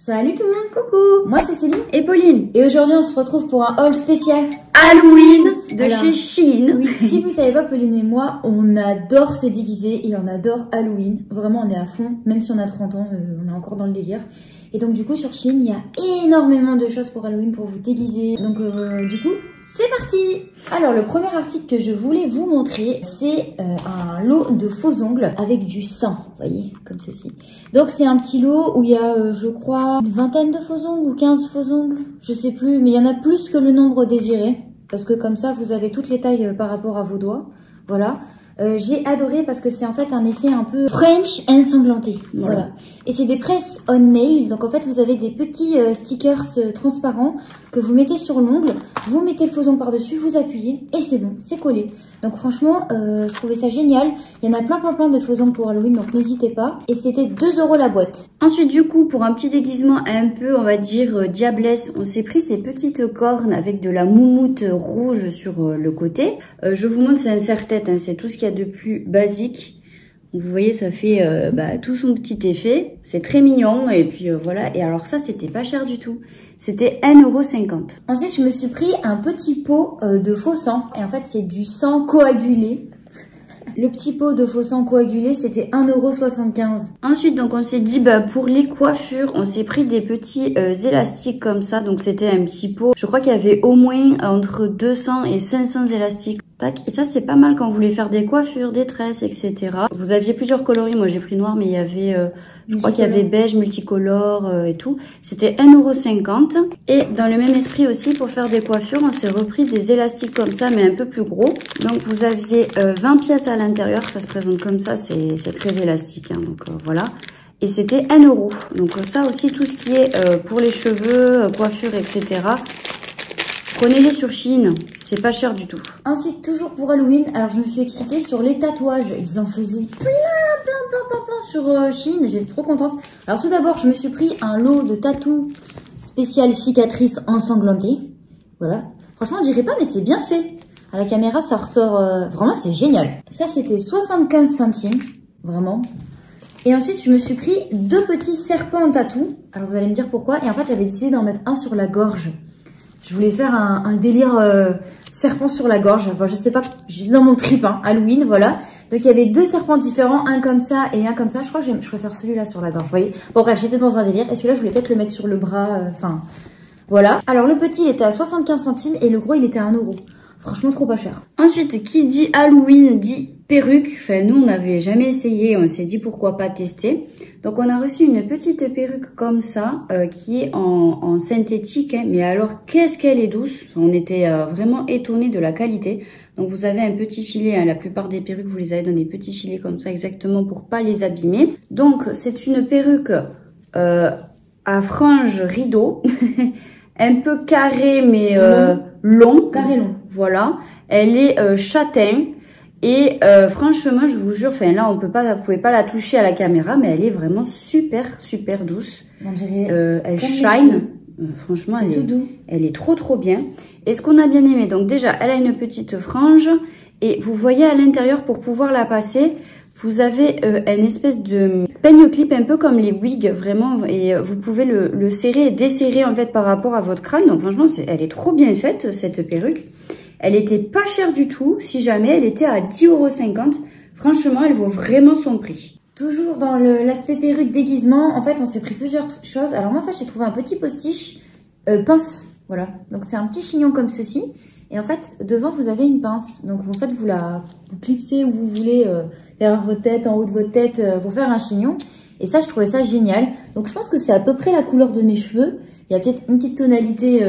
Salut tout le monde, coucou. Moi c'est Céline et Pauline. Et aujourd'hui on se retrouve pour un haul spécial Halloween de chez Shein. Oui, si vous savez pas, Pauline et moi, on adore se déguiser et on adore Halloween. Vraiment on est à fond, même si on a 30 ans, on est encore dans le délire. Et donc du coup sur Shein, il y a énormément de choses pour Halloween pour vous déguiser. Donc du coup, c'est parti. Alors le premier article que je voulais vous montrer, c'est un lot de faux ongles avec du sang, vous voyez, comme ceci. Donc c'est un petit lot où il y a, je crois, une vingtaine de faux ongles ou 15 faux ongles, je sais plus, mais il y en a plus que le nombre désiré. Parce que comme ça, vous avez toutes les tailles par rapport à vos doigts, voilà. J'ai adoré parce que c'est en fait un effet un peu French ensanglanté, voilà. Et c'est des press on nails, donc en fait vous avez des petits stickers transparents que vous mettez sur l'ongle, vous mettez le faux ongle par-dessus, vous appuyez et c'est bon, c'est collé. Donc franchement, je trouvais ça génial. Il y en a plein de faux ongles pour Halloween, donc n'hésitez pas. Et c'était 2 € la boîte. Ensuite du coup, pour un petit déguisement un peu, on va dire, diablesse, on s'est pris ces petites cornes avec de la moumoute rouge sur le côté. Je vous montre, c'est un serre-tête, hein, c'est tout ce qu'il y a de plus basique. Vous voyez, ça fait tout son petit effet. C'est très mignon. Et puis voilà. Et alors ça, c'était pas cher du tout. C'était 1,50 €. Ensuite, je me suis pris un petit pot de faux sang. Et en fait, c'est du sang coagulé. Le petit pot de faux sang coagulé, c'était 1,75 €. Ensuite, donc on s'est dit, pour les coiffures, on s'est pris des petits élastiques comme ça. Donc c'était un petit pot. Je crois qu'il y avait au moins entre 200 et 500 élastiques. Tac. Et ça, c'est pas mal quand vous voulez faire des coiffures, des tresses, etc. Vous aviez plusieurs coloris. Moi, j'ai pris noir, mais il y avait, je crois qu'il y avait beige, multicolore et tout. C'était 1,50 €. Et dans le même esprit aussi, pour faire des coiffures, on s'est repris des élastiques comme ça, mais un peu plus gros. Donc, vous aviez 20 pièces à l'intérieur. Ça se présente comme ça. C'est très élastique. Hein, donc, voilà. Et c'était 1 €. Donc, ça aussi, tout ce qui est pour les cheveux, coiffure, etc. Prenez-les sur Shein, c'est pas cher du tout. Ensuite, toujours pour Halloween, alors je me suis excitée sur les tatouages. Ils en faisaient plein sur Shein, j'étais trop contente. Alors tout d'abord, je me suis pris un lot de tatous spécial cicatrices ensanglantées. Voilà. Franchement, on dirait pas, mais c'est bien fait. À la caméra, ça ressort... vraiment, c'est génial. Ça, c'était 75 centimes, vraiment. Et ensuite, je me suis pris 2 petits serpents en tatou. Alors vous allez me dire pourquoi. Et en fait, j'avais décidé d'en mettre un sur la gorge. Je voulais faire un délire serpent sur la gorge. Enfin, je sais pas, j'étais dans mon trip, hein, Halloween, voilà. Donc, il y avait 2 serpents différents, un comme ça et un comme ça. Je crois que je préfère celui-là sur la gorge, vous voyez. Bon, bref, j'étais dans un délire. Et celui-là, je voulais peut-être le mettre sur le bras, enfin, voilà. Alors, le petit, il était à 75 centimes et le gros, il était à 1 €. Franchement, trop pas cher. Ensuite, qui dit Halloween dit perruque. Enfin, nous, on n'avait jamais essayé. On s'est dit pourquoi pas tester. Donc, on a reçu une petite perruque comme ça, qui est en synthétique. Hein, mais alors, qu'est-ce qu'elle est douce. On était vraiment étonnés de la qualité. Donc, vous avez un petit filet. Hein, la plupart des perruques, vous les avez dans des petits filets comme ça, exactement pour pas les abîmer. Donc, c'est une perruque à franges rideau. Un peu carré, mais long. Carré long. Voilà. Elle est châtain. Et franchement, je vous jure, enfin là, vous pouvez pas la toucher à la caméra, mais elle est vraiment super douce. On dirait elle shine. Franchement, elle est trop bien. Et ce qu'on a bien aimé, donc déjà, elle a une petite frange. Et vous voyez à l'intérieur, pour pouvoir la passer, vous avez une espèce de peigne clip un peu comme les wigs, vraiment. Et vous pouvez le serrer et desserrer en fait par rapport à votre crâne. Donc franchement, elle est trop bien faite, cette perruque. Elle était pas chère du tout, si jamais, elle était à 10,50 €. Franchement, elle vaut vraiment son prix. Toujours dans l'aspect perruque déguisement, en fait, on s'est pris plusieurs choses. Alors moi, en fait, j'ai trouvé un petit postiche pince, voilà. Donc c'est un petit chignon comme ceci. Et en fait, devant, vous avez une pince. Donc en fait, vous clipsez où vous voulez, derrière votre tête, en haut de votre tête, pour faire un chignon. Et ça, je trouvais ça génial. Donc je pense que c'est à peu près la couleur de mes cheveux. Il y a peut-être une petite tonalité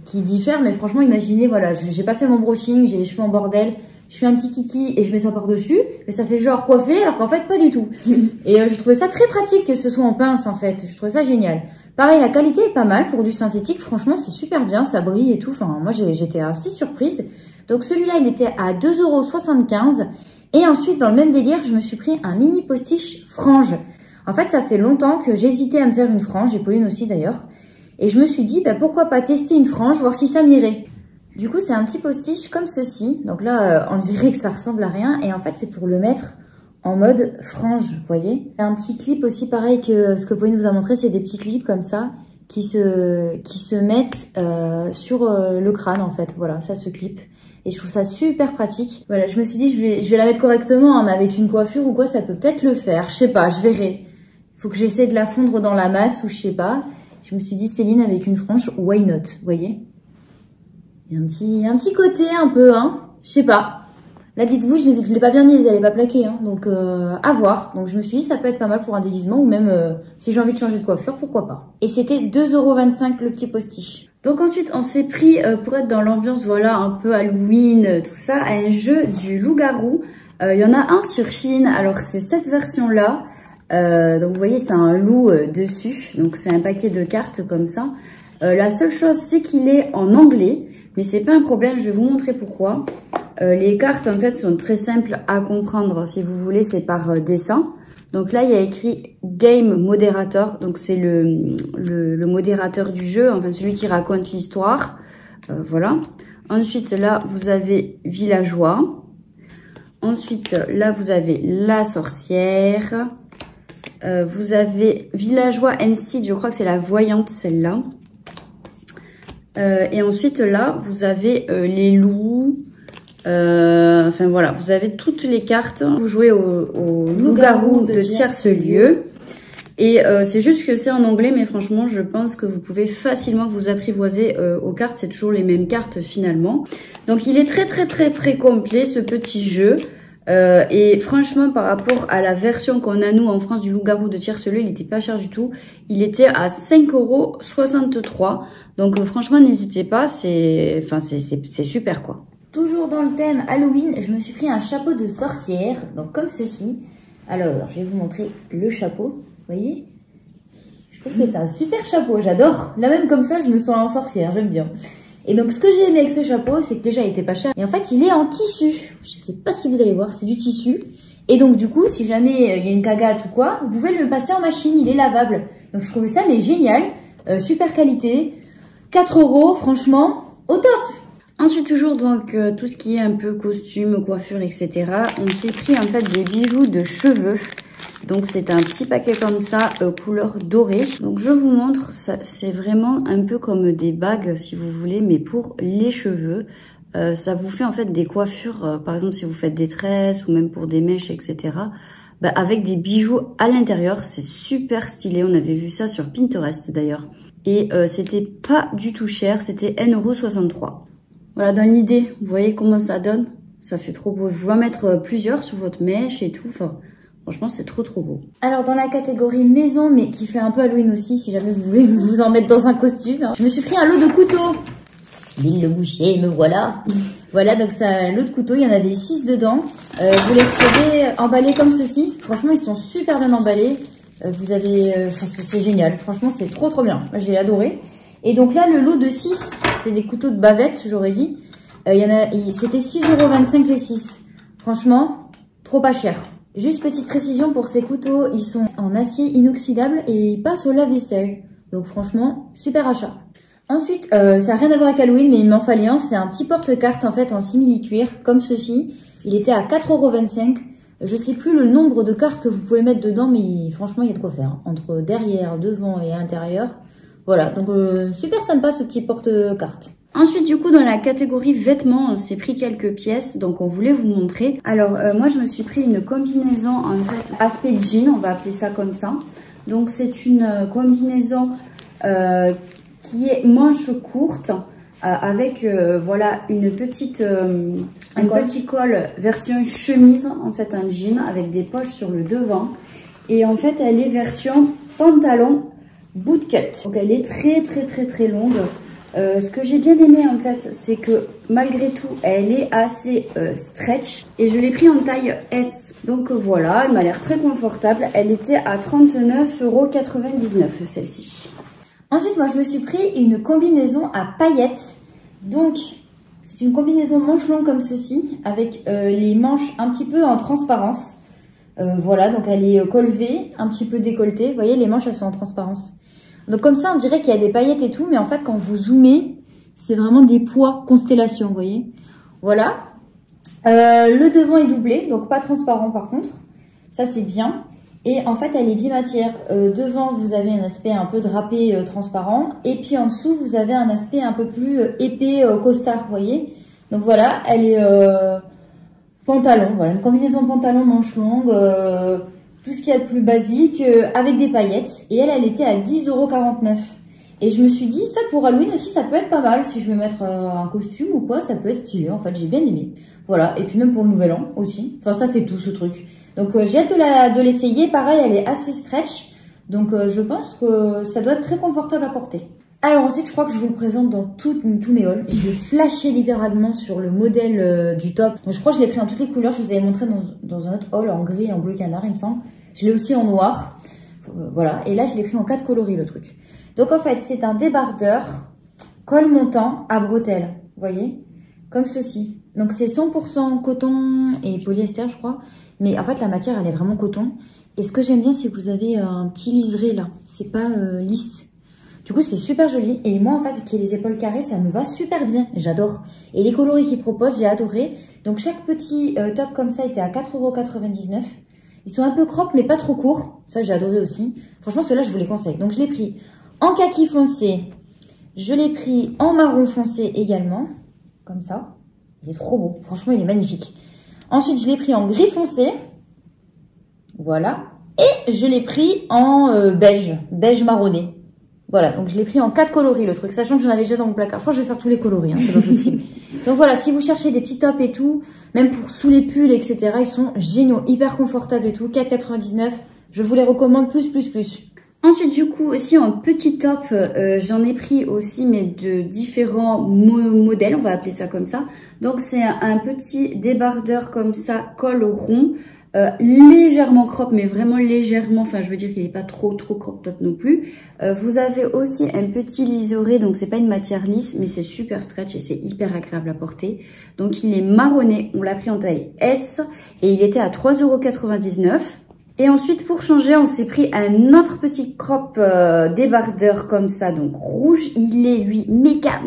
qui diffère, mais franchement, imaginez, voilà, j'ai pas fait mon brushing, j'ai les cheveux en bordel, je fais un petit kiki et je mets ça par-dessus, mais ça fait genre coiffé, alors qu'en fait, pas du tout. Et je trouvais ça très pratique que ce soit en pince, en fait. Je trouvais ça génial. Pareil, la qualité est pas mal pour du synthétique. Franchement, c'est super bien, ça brille et tout. Enfin, moi, j'étais assez surprise. Donc, celui-là, il était à 2,75 €. Et ensuite, dans le même délire, je me suis pris un mini postiche frange. En fait, ça fait longtemps que j'hésitais à me faire une frange, et Pauline aussi d'ailleurs. Et je me suis dit, pourquoi pas tester une frange, voir si ça m'irait. Du coup, c'est un petit postiche comme ceci. Donc là, on dirait que ça ressemble à rien. Et en fait, c'est pour le mettre en mode frange, vous voyez. Un petit clip aussi pareil que ce que Pauline vous a montré, c'est des petits clips comme ça qui se mettent sur le crâne en fait. Voilà, ça se clip. Et je trouve ça super pratique. Voilà, je me suis dit je vais la mettre correctement, hein, mais avec une coiffure ou quoi, ça peut peut-être le faire. Je sais pas, je verrai. Faut que j'essaie de la fondre dans la masse ou je sais pas. Je me suis dit Céline avec une frange, why not, vous voyez. Il y a un petit côté un peu, hein, je sais pas. Là, dites-vous, je l'ai pas bien mise, elle est pas plaquée, hein, donc à voir. Donc je me suis dit, ça peut être pas mal pour un déguisement ou même si j'ai envie de changer de coiffure, pourquoi pas. Et c'était 2,25 € le petit postiche. Donc ensuite, on s'est pris, pour être dans l'ambiance, voilà, un peu Halloween, tout ça, un jeu du loup-garou. Il y en a un sur Shein, alors c'est cette version-là. Donc vous voyez, c'est un loup dessus, donc c'est un paquet de cartes comme ça. La seule chose, c'est qu'il est en anglais, mais c'est pas un problème, je vais vous montrer pourquoi. Les cartes, en fait, sont très simples à comprendre. Si vous voulez, c'est par dessin. Donc là, il y a écrit Game Moderator. Donc c'est le modérateur du jeu, enfin celui qui raconte l'histoire. Voilà. Ensuite, là, vous avez Villageois. Ensuite, là, vous avez la sorcière. Vous avez Villageois Seed, je crois que c'est la voyante, celle-là. Et ensuite, là, vous avez les loups. Enfin voilà, vous avez toutes les cartes. Vous jouez au loup-garou de Tierce-Lieu. Et c'est juste que c'est en anglais, mais franchement, je pense que vous pouvez facilement vous apprivoiser aux cartes. C'est toujours les mêmes cartes finalement. Donc il est très complet ce petit jeu. Et franchement, par rapport à la version qu'on a nous en France du loup-garou de Tierce-Lieu, il était pas cher du tout. Il était à 5,63 €. Donc franchement, n'hésitez pas, c'est super quoi. Toujours dans le thème Halloween, je me suis pris un chapeau de sorcière, donc comme ceci. Alors, je vais vous montrer le chapeau, vous voyez. Je trouve que c'est un super chapeau, j'adore. Là même comme ça, je me sens en sorcière, j'aime bien. Et donc, ce que j'ai aimé avec ce chapeau, c'est que déjà, il était pas cher. Et en fait, il est en tissu. Je sais pas si vous allez voir, c'est du tissu. Et donc, du coup, si jamais il y a une cagate ou quoi, vous pouvez le passer en machine, il est lavable. Donc, je trouvais ça, mais génial. Super qualité. 4 €, franchement, au top. Ensuite, toujours donc tout ce qui est un peu costume, coiffure, etc. On s'est pris en fait des bijoux de cheveux. Donc c'est un petit paquet comme ça, couleur dorée. Donc je vous montre, c'est vraiment un peu comme des bagues si vous voulez, mais pour les cheveux. Ça vous fait en fait des coiffures, par exemple si vous faites des tresses ou même pour des mèches, etc. Bah, avec des bijoux à l'intérieur, c'est super stylé. On avait vu ça sur Pinterest d'ailleurs. Et c'était pas du tout cher, c'était 1,63 €. Voilà, dans l'idée, vous voyez comment ça donne? Ça fait trop beau. Je vais en mettre plusieurs sur votre mèche et tout. Enfin, franchement, c'est trop beau. Alors, dans la catégorie maison, mais qui fait un peu Halloween aussi, si jamais vous voulez vous en mettre dans un costume, hein, je me suis pris un lot de couteaux. Bill le boucher, me voilà. Voilà, donc ça, lot de couteaux, il y en avait 6 dedans. Vous les recevez emballés comme ceci. Franchement, ils sont super bien emballés. Vous avez, c'est génial. Franchement, c'est trop bien. Moi, j'ai adoré. Et donc là, le lot de 6, c'est des couteaux de bavette, j'aurais dit. C'était 6,25 € les 6. Franchement, trop pas cher. Juste petite précision pour ces couteaux, ils sont en acier inoxydable et ils passent au lave-vaisselle. Donc franchement, super achat. Ensuite, ça n'a rien à voir avec Halloween, mais il m'en fallait un. C'est un petit porte-carte en fait en simili-cuir, comme ceci. Il était à 4,25 €. Je sais plus le nombre de cartes que vous pouvez mettre dedans, mais franchement, il y a de quoi faire. Entre derrière, devant et intérieur. Voilà, donc super sympa ce petit porte-carte. Ensuite, du coup, dans la catégorie vêtements, on s'est pris quelques pièces, donc on voulait vous montrer. Alors, moi, je me suis pris une combinaison, en fait, aspect jean, on va appeler ça comme ça. Donc, c'est une combinaison qui est manche courte, avec, voilà, une petite, un petit col version chemise, en fait, un jean, avec des poches sur le devant. Et en fait, elle est version pantalon bootcut. Donc, elle est très longue. Ce que j'ai bien aimé en fait, c'est que malgré tout, elle est assez stretch et je l'ai pris en taille S. Donc voilà, elle m'a l'air très confortable. Elle était à 39,99 € celle-ci. Ensuite, moi je me suis pris une combinaison à paillettes. Donc, c'est une combinaison manche longue comme ceci, avec les manches un petit peu en transparence. Voilà, donc elle est col V, un petit peu décolletée. Vous voyez, les manches elles sont en transparence. Donc comme ça, on dirait qu'il y a des paillettes et tout, mais en fait, quand vous zoomez, c'est vraiment des pois constellations, vous voyez. Voilà. Le devant est doublé, donc pas transparent par contre. Ça, c'est bien. Et en fait, elle est bimatière. Devant, vous avez un aspect un peu drapé, transparent. Et puis en dessous, vous avez un aspect un peu plus épais, costard, vous voyez. Donc voilà, elle est pantalon. Voilà, une combinaison pantalon manche longue, tout ce qu'il y a de plus basique, avec des paillettes. Et elle était à 10,49 €. Et je me suis dit, ça pour Halloween aussi, ça peut être pas mal. Si je veux mettre un costume ou quoi, ça peut être stylé. En fait, j'ai bien aimé. Voilà, et puis même pour le nouvel an aussi. Enfin, ça fait tout ce truc. Donc j'ai hâte de l'essayer. Pareil, elle est assez stretch. Donc je pense que ça doit être très confortable à porter. Alors ensuite, je crois que je vous le présente dans tous mes hauls. J'ai flashé littéralement sur le modèle du top. Donc je crois que je l'ai pris en toutes les couleurs. Je vous avais montré dans un autre haul en gris et en bleu canard, il me semble. Je l'ai aussi en noir. Voilà, et là je l'ai pris en 4 coloris le truc. Donc en fait, c'est un débardeur col montant à bretelles. Vous voyez? Comme ceci. Donc c'est 100% coton et polyester, je crois. Mais en fait, la matière, elle est vraiment coton. Et ce que j'aime bien, c'est que vous avez un petit liseré là. C'est pas lisse. Du coup, c'est super joli. Et moi, en fait, qui ai les épaules carrées, ça me va super bien. J'adore. Et les coloris qu'ils proposent, j'ai adoré. Donc chaque petit top comme ça était à 4,99 €. Ils sont un peu crop, mais pas trop courts. Ça, j'ai adoré aussi. Franchement, ceux-là, je vous les conseille. Donc je l'ai pris en kaki foncé. Je l'ai pris en marron foncé également. Comme ça. Il est trop beau. Franchement, il est magnifique. Ensuite, je l'ai pris en gris foncé. Voilà. Et je l'ai pris en beige marronné. Voilà, donc je l'ai pris en 4 coloris le truc, sachant que j'en avais déjà dans mon placard. Je crois que je vais faire tous les coloris, hein, c'est pas possible. Donc voilà, si vous cherchez des petits tops et tout, même pour sous les pulls, etc., ils sont géniaux, hyper confortables et tout. 4,99 €, je vous les recommande plus. Ensuite, du coup, aussi en petit top, j'en ai pris aussi, mais de différents modèles, on va appeler ça comme ça. Donc, c'est un petit débardeur comme ça, col rond, légèrement crop, mais vraiment légèrement. Enfin, je veux dire qu'il n'est pas trop crop top non plus. Vous avez aussi un petit liseré, donc c'est pas une matière lisse, mais c'est super stretch et c'est hyper agréable à porter. Donc, il est marronné, on l'a pris en taille S et il était à 3,99 €. Et ensuite, pour changer, on s'est pris un autre petit crop débardeur comme ça, donc rouge. Il est, lui, méga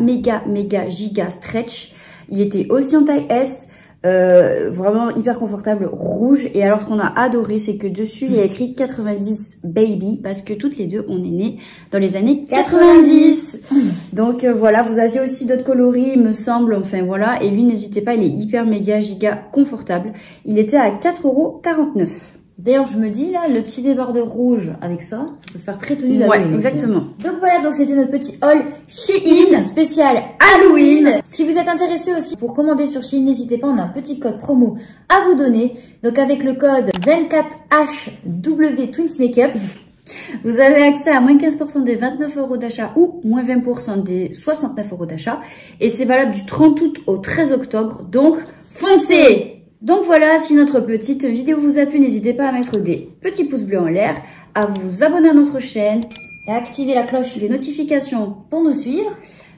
giga stretch. Il était aussi en taille S, vraiment hyper confortable, rouge. Et alors, ce qu'on a adoré, c'est que dessus, il y a écrit 90 baby, parce que toutes les deux, on est nées dans les années 90. Donc voilà, vous aviez aussi d'autres coloris, il me semble, enfin voilà. Et lui, n'hésitez pas, il est hyper méga giga confortable. Il était à 4,49 €. D'ailleurs, je me dis là, le petit débardeur rouge avec ça peut faire très tenue d'Halloween. Ouais, exactement. Donc voilà, donc c'était notre petit haul Shein spécial Halloween. Si vous êtes intéressé aussi pour commander sur Shein, n'hésitez pas, on a un petit code promo à vous donner. Donc avec le code 24HW Twins Makeup, vous avez accès à moins 15% des 29 € d'achat ou moins 20% des 69 € d'achat. Et c'est valable du 30 août au 13 octobre. Donc, foncez! Donc voilà, si notre petite vidéo vous a plu, n'hésitez pas à mettre des petits pouces bleus en l'air, à vous abonner à notre chaîne et à activer la cloche des notifications pour nous suivre.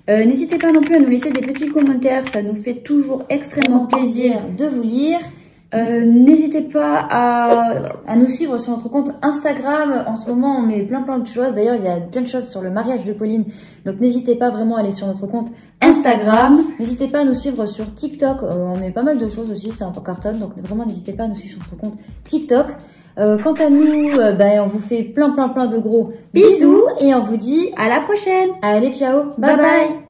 N'hésitez pas non plus à nous laisser des petits commentaires, ça nous fait toujours extrêmement plaisir de vous lire. N'hésitez pas à nous suivre sur notre compte Instagram. En ce moment, on met plein de choses. D'ailleurs, il y a plein de choses sur le mariage de Pauline. Donc, n'hésitez pas vraiment à aller sur notre compte Instagram. N'hésitez pas à nous suivre sur TikTok. On met pas mal de choses aussi, c'est un peu carton. Donc, vraiment, n'hésitez pas à nous suivre sur notre compte TikTok. Quant à nous, on vous fait plein de gros bisous. Et on vous dit à la prochaine. Allez, ciao. Bye bye.